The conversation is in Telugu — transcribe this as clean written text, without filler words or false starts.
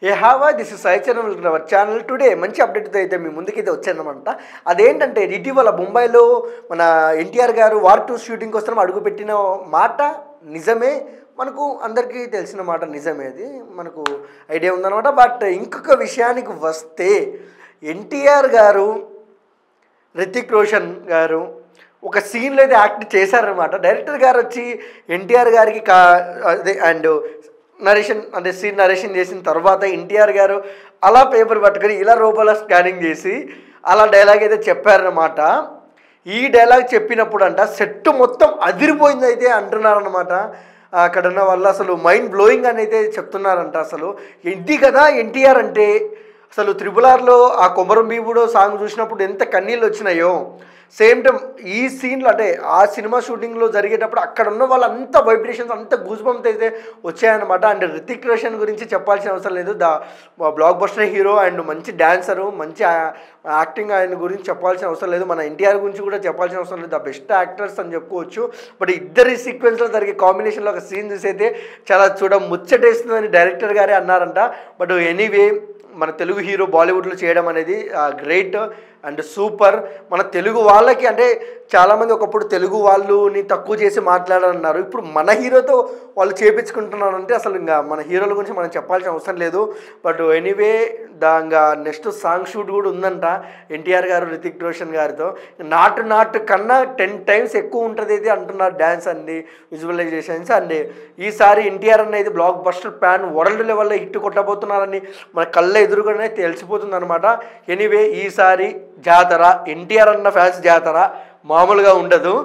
ఏ హావా this is Sai Charan welcome our channel. Today మంచి అప్డేట్తో అయితే మీ ముందుకైతే వచ్చానమాట. అదేంటంటే ఇటీవల ముంబైలో మన ఎన్టీఆర్ గారు వార్ 2 షూటింగ్ కోసం అడుగుపెట్టిన మాట నిజమే, మనకు అందరికీ తెలిసిన మాట నిజమే, అది మనకు ఐడియా ఉందన్నమాట. బట్ ఇంకొక విషయానికి వస్తే ఎన్టీఆర్ గారు రితిక్ రోషన్ గారు ఒక సీన్లో అయితే యాక్ట్ చేశారనమాట. డైరెక్టర్ గారు వచ్చి ఎన్టీఆర్ గారికి అదే అండ్ నరేషన్ అంటే సీన్ నరేషన్ చేసిన తర్వాత ఎన్టీఆర్ గారు అలా పేపర్ పట్టుకొని ఇలా రూపాయల స్కానింగ్ చేసి అలా డైలాగ్ అయితే చెప్పారనమాట. ఈ డైలాగ్ చెప్పినప్పుడు అంట సెట్ మొత్తం అదిరిపోయింది అయితే అంటున్నారనమాట. అక్కడ ఉన్న వాళ్ళు అసలు మైండ్ బ్లోయింగ్ అని అయితే చెప్తున్నారంట. అసలు ఇది కదా ఎన్టీఆర్ అంటే. అసలు RRRలో ఆ కొమరం భీముడు సాంగ్ చూసినప్పుడు ఎంత కన్నీళ్ళు వచ్చినాయో, సేమ్ టైం ఈ సీన్లో అంటే ఆ సినిమా షూటింగ్లో జరిగేటప్పుడు అక్కడ ఉన్న వాళ్ళంతా వైబ్రేషన్స్ అంత గూస్ బంప్స్ అయితే వచ్చాయన్నమాట. అండ్ రితిక్ రోషన్ గురించి చెప్పాల్సిన అవసరం లేదు, బ్లాక్ బస్టర్ హీరో అండ్ మంచి డ్యాన్సరు, మంచి యాక్టింగ్, ఆయన గురించి చెప్పాల్సిన అవసరం లేదు. మన ఎన్టీఆర్ గురించి కూడా చెప్పాల్సిన అవసరం లేదు, ద బెస్ట్ యాక్టర్స్ అని చెప్పుకోవచ్చు. బట్ ఇద్దరి సీక్వెన్స్లో జరిగే కాంబినేషన్లో ఒక సీన్ చూసి అయితే చాలా ముచ్చటేస్తుందని డైరెక్టర్ గారే అన్నారంట. బట్ ఎనీవే మన తెలుగు హీరో బాలీవుడ్లో చేయడం అనేది గ్రేట్ అండ్ సూపర్. మన తెలుగు వాళ్ళకి అంటే చాలామంది ఒకప్పుడు తెలుగు వాళ్ళని తక్కువ చేసి మాట్లాడాలన్నారు, ఇప్పుడు మన హీరోతో వాళ్ళు చేపించుకుంటున్నారంటే అసలు ఇంకా మన హీరోల గురించి మనం చెప్పాల్సిన అవసరం లేదు. బట్ ఎనీవే ఇంకా నెక్స్ట్ సాంగ్ షూట్ కూడా ఉందంట ఎన్టీఆర్ గారు రితిక్ రోషన్ గారితో. నాటు కన్నా 10 times ఎక్కువ ఉంటుంది అయితే అంటున్నారు డ్యాన్స్ అండి, విజువలైజేషన్స్. అండ్ ఈసారి ఎన్టీఆర్ అనేది బ్లాక్ బస్టర్ ప్యాన్ వరల్డ్ లెవెల్లో హిట్ కొట్టబోతున్నారని మన కళ్ళ ఎదురుగానే తెలిసిపోతుంది అనమాట. ఎనీవే ఈసారి జాతర ఎన్టీఆర్ అన్న ఫ్యాన్స్ జాతర మామూలుగా ఉండదు.